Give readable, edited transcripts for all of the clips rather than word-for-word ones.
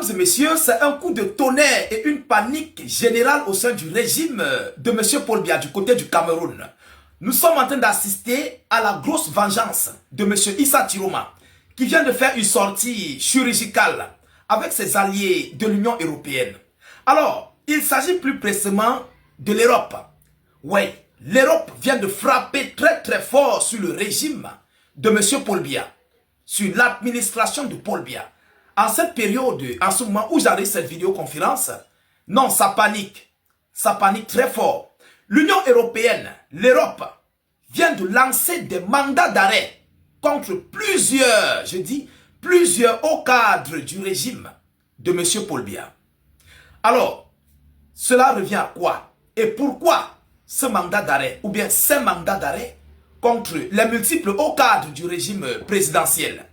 Mesdames et messieurs, c'est un coup de tonnerre et une panique générale au sein du régime de M. Paul Biya du côté du Cameroun. Nous sommes en train d'assister à la grosse vengeance de M. Issa Chiroma qui vient de faire une sortie chirurgicale avec ses alliés de l'Union européenne. Alors, il s'agit plus précisément de l'Europe. Oui, l'Europe vient de frapper très fort sur le régime de M. Paul Biya, sur l'administration de Paul Biya. En cette période, en ce moment où j'arrive cette vidéoconférence, non, ça panique très fort. L'Union européenne, l'Europe, vient de lancer des mandats d'arrêt contre plusieurs, je dis, plusieurs hauts cadres du régime de M. Paul Biya. Alors, cela revient à quoi? Et pourquoi ce mandat d'arrêt, ou bien ces mandats d'arrêt contre les multiples hauts cadres du régime présidentiel?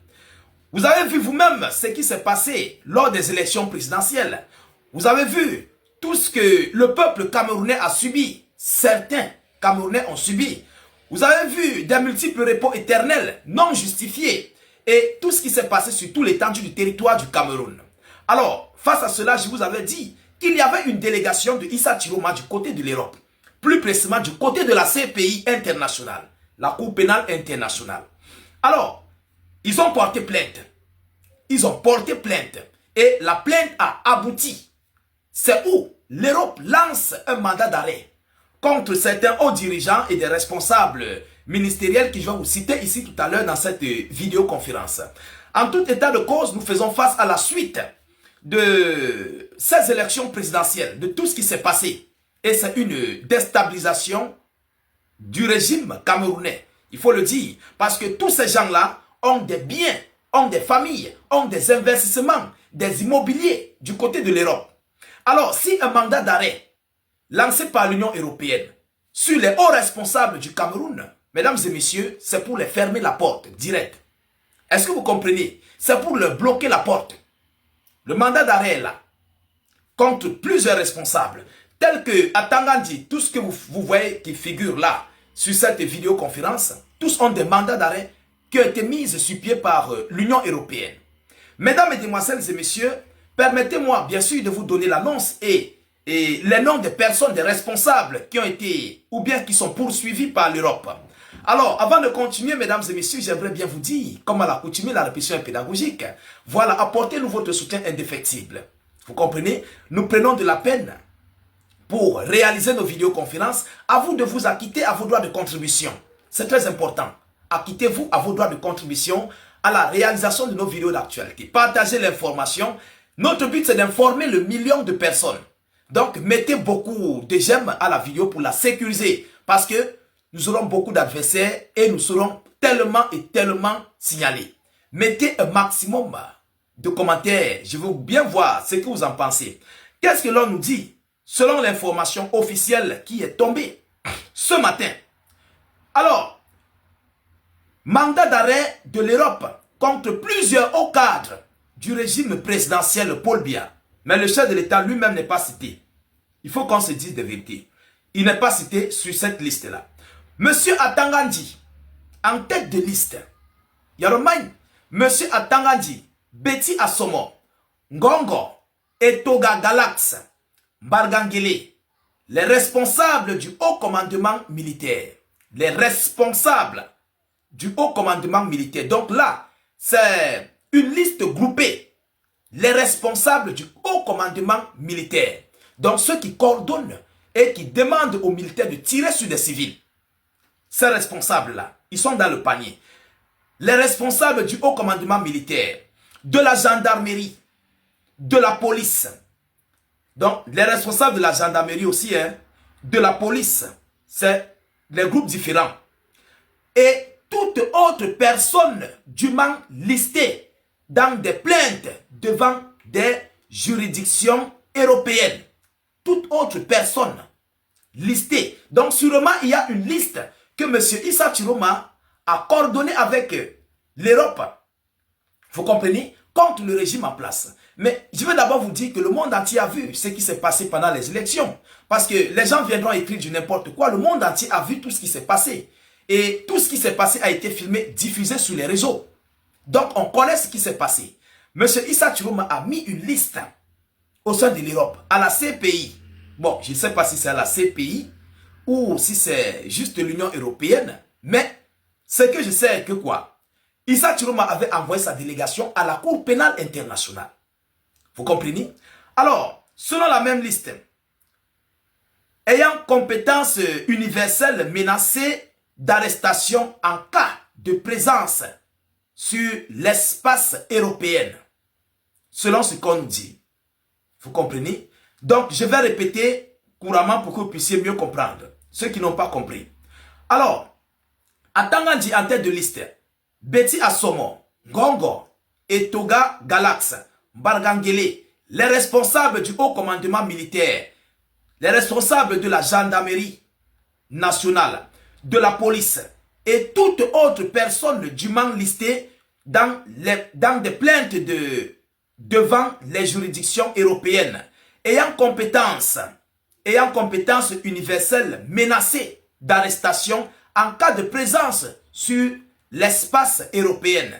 Vous avez vu vous-même ce qui s'est passé lors des élections présidentielles. Vous avez vu tout ce que le peuple camerounais a subi. Certains Camerounais ont subi. Vous avez vu des multiples repos éternels non justifiés. Et tout ce qui s'est passé sur tout l'étendue du territoire du Cameroun. Alors, face à cela, je vous avais dit qu'il y avait une délégation de Issa Chiroma du côté de l'Europe. Plus précisément du côté de la CPI internationale. La Cour pénale internationale. Alors, ils ont porté plainte. Ils ont porté plainte. Et la plainte a abouti. C'est où l'Europe lance un mandat d'arrêt contre certains hauts dirigeants et des responsables ministériels que je vais vous citer ici tout à l'heure dans cette vidéoconférence. En tout état de cause, nous faisons face à la suite de ces élections présidentielles, de tout ce qui s'est passé. Et c'est une déstabilisation du régime camerounais. Il faut le dire. Parce que tous ces gens-là ont des biens, ont des familles, ont des investissements, des immobiliers du côté de l'Europe. Alors, si un mandat d'arrêt lancé par l'Union européenne sur les hauts responsables du Cameroun, mesdames et messieurs, c'est pour les fermer la porte, direct. Est-ce que vous comprenez? C'est pour leur bloquer la porte. Le mandat d'arrêt est là, contre plusieurs responsables, tels que Atangandi, tout ce que vous voyez qui figure là, sur cette vidéoconférence, tous ont des mandats d'arrêt qui ont été mises sur pied par l'Union européenne. Mesdames, mesdemoiselles et messieurs, permettez-moi bien sûr de vous donner l'annonce et les noms des personnes, des responsables qui ont été ou bien qui sont poursuivis par l'Europe. Alors, avant de continuer, mesdames et messieurs, j'aimerais bien vous dire, comme à l'accoutumée, la répétition est pédagogique. Voilà, apportez-nous votre soutien indéfectible. Vous comprenez? Nous prenons de la peine pour réaliser nos vidéoconférences. À vous de vous acquitter à vos droits de contribution. C'est très important. Acquittez-vous à vos droits de contribution à la réalisation de nos vidéos d'actualité. Partagez l'information. Notre but, c'est d'informer le million de personnes. Donc, mettez beaucoup de j'aime à la vidéo pour la sécuriser. Parce que nous aurons beaucoup d'adversaires et nous serons tellement signalés. Mettez un maximum de commentaires. Je veux bien voir ce que vous en pensez. Qu'est-ce que l'on nous dit selon l'information officielle qui est tombée ce matin? Alors, mandat d'arrêt de l'Europe contre plusieurs hauts cadres du régime présidentiel Paul Biya. Mais le chef de l'État lui-même n'est pas cité. Il faut qu'on se dise de vérité. Il n'est pas cité sur cette liste-là. Monsieur Atangandi, en tête de liste, Yaromai, Monsieur Atangandi, Betty Asomo, Ngongo, Etoga Galax, Bargangele, les responsables du haut commandement militaire. Les responsables du haut commandement militaire. Donc là, c'est une liste groupée. Les responsables du haut commandement militaire. Donc ceux qui coordonnent et qui demandent aux militaires de tirer sur des civils. Ces responsables-là, ils sont dans le panier. Les responsables du haut commandement militaire, de la gendarmerie, de la police. Donc les responsables de la gendarmerie aussi, hein, de la police, c'est les groupes différents. Et toute autre personne dûment listée dans des plaintes devant des juridictions européennes. Toute autre personne listée. Donc sûrement il y a une liste que M. Issa Chiroma a coordonnée avec l'Europe. Vous comprenez? Contre le régime en place. Mais je vais d'abord vous dire que le monde entier a vu ce qui s'est passé pendant les élections. Parce que les gens viendront écrire du n'importe quoi. Le monde entier a vu tout ce qui s'est passé. Et tout ce qui s'est passé a été filmé, diffusé sur les réseaux. Donc on connaît ce qui s'est passé. M. Issa Chiroma a mis une liste au sein de l'Europe, à la CPI. Bon, je ne sais pas si c'est à la CPI ou si c'est juste l'Union européenne, mais ce que je sais est que quoi? Issa Chiroma avait envoyé sa délégation à la Cour pénale internationale. Vous comprenez? Alors, selon la même liste, ayant compétence universelle menacée d'arrestation en cas de présence sur l'espace européen, selon ce qu'on nous dit. Vous comprenez? Donc, je vais répéter couramment pour que vous puissiez mieux comprendre, ceux qui n'ont pas compris. Alors, Atangandi en tête de liste, Betty Assomo, Ngongo, Etoga Galax, Bargangele, les responsables du haut commandement militaire, les responsables de la gendarmerie nationale, de la police et toute autre personne dûment listée dans des plaintes devant les juridictions européennes ayant compétence universelle menacée d'arrestation en cas de présence sur l'espace européen.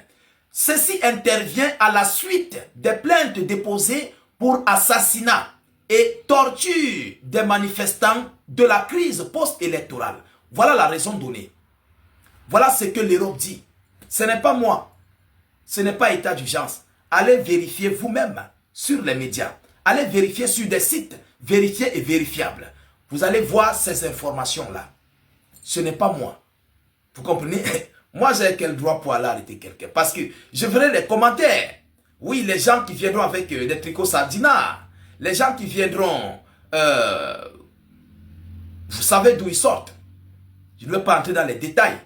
Ceci intervient à la suite des plaintes déposées pour assassinat et torture des manifestants de la crise post-électorale. Voilà la raison donnée. Voilà ce que l'Europe dit. Ce n'est pas moi. Ce n'est pas état d'urgence. Allez vérifier vous-même sur les médias. Allez vérifier sur des sites vérifiés et vérifiables. Vous allez voir ces informations-là. Ce n'est pas moi. Vous comprenez? Moi, j'ai quel droit pour aller arrêter quelqu'un? Parce que je verrai les commentaires. Oui, les gens qui viendront avec des tricots sardinards. Les gens qui viendront... vous savez d'où ils sortent. Je ne vais pas entrer dans les détails.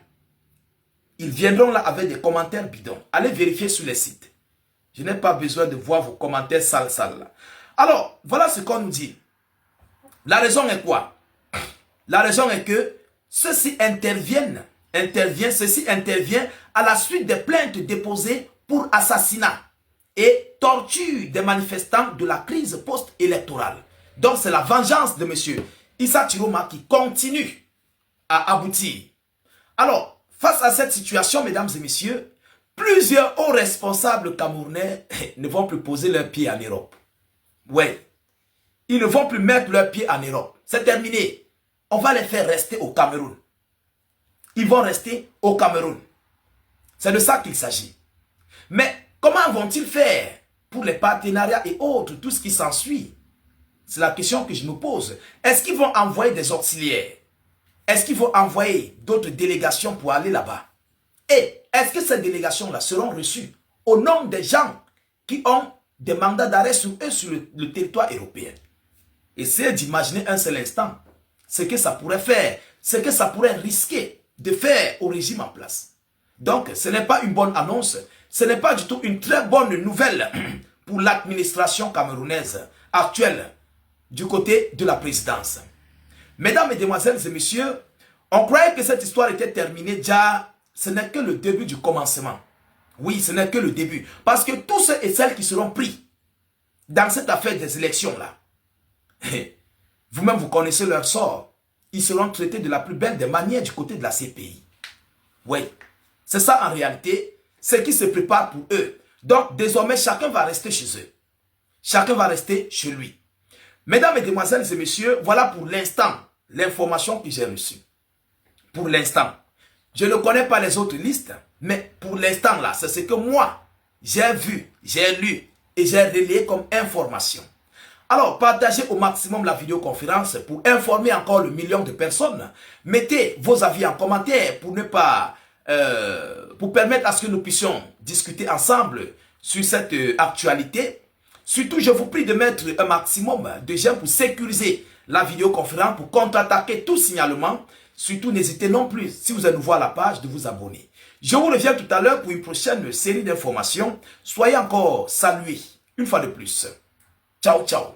Ils viendront là avec des commentaires bidons. Allez vérifier sur les sites. Je n'ai pas besoin de voir vos commentaires sales là. Alors, voilà ce qu'on nous dit. La raison est quoi? La raison est que ceci intervient à la suite des plaintes déposées pour assassinat et torture des manifestants de la crise post-électorale. Donc, c'est la vengeance de M. Issa Chiroma qui continue à aboutir. Alors, face à cette situation, mesdames et messieurs, plusieurs hauts responsables camerounais ne vont plus poser leurs pieds en Europe. Oui, ils ne vont plus mettre leurs pieds en Europe. C'est terminé. On va les faire rester au Cameroun. Ils vont rester au Cameroun. C'est de ça qu'il s'agit. Mais comment vont-ils faire pour les partenariats et autres, tout ce qui s'ensuit? C'est la question que je me pose. Est-ce qu'ils vont envoyer des auxiliaires? Est-ce qu'ils vont envoyer d'autres délégations pour aller là-bas? Et est-ce que ces délégations-là seront reçues au nom des gens qui ont des mandats d'arrêt sur eux sur le territoire européen? Essayez d'imaginer un seul instant ce que ça pourrait faire, ce que ça pourrait risquer de faire au régime en place. Donc, ce n'est pas une bonne annonce, ce n'est pas du tout une très bonne nouvelle pour l'administration camerounaise actuelle du côté de la présidence. Mesdames, mesdemoiselles et messieurs, on croyait que cette histoire était terminée déjà. Ce n'est que le début du commencement. Oui, ce n'est que le début. Parce que tous ceux et celles qui seront pris dans cette affaire des élections-là, vous-même vous connaissez leur sort. Ils seront traités de la plus belle des manières du côté de la CPI. Oui, c'est ça en réalité, ce qui se prépare pour eux. Donc désormais, chacun va rester chez eux. Chacun va rester chez lui. Mesdames, mesdemoiselles et messieurs, voilà pour l'instant l'information que j'ai reçue. Pour l'instant. Je ne connais pas les autres listes, mais pour l'instant là, c'est ce que moi, j'ai vu, j'ai lu et j'ai relayé comme information. Alors, partagez au maximum la vidéoconférence pour informer encore le million de personnes. Mettez vos avis en commentaire pour ne pas, pour permettre à ce que nous puissions discuter ensemble sur cette actualité. Surtout, je vous prie de mettre un maximum de j'aime pour sécuriser la vidéoconférence, pour contre-attaquer tout signalement. Surtout, n'hésitez non plus, si vous êtes nouveau à la page, de vous abonner. Je vous reviens tout à l'heure pour une prochaine série d'informations. Soyez encore salués, une fois de plus. Ciao, ciao.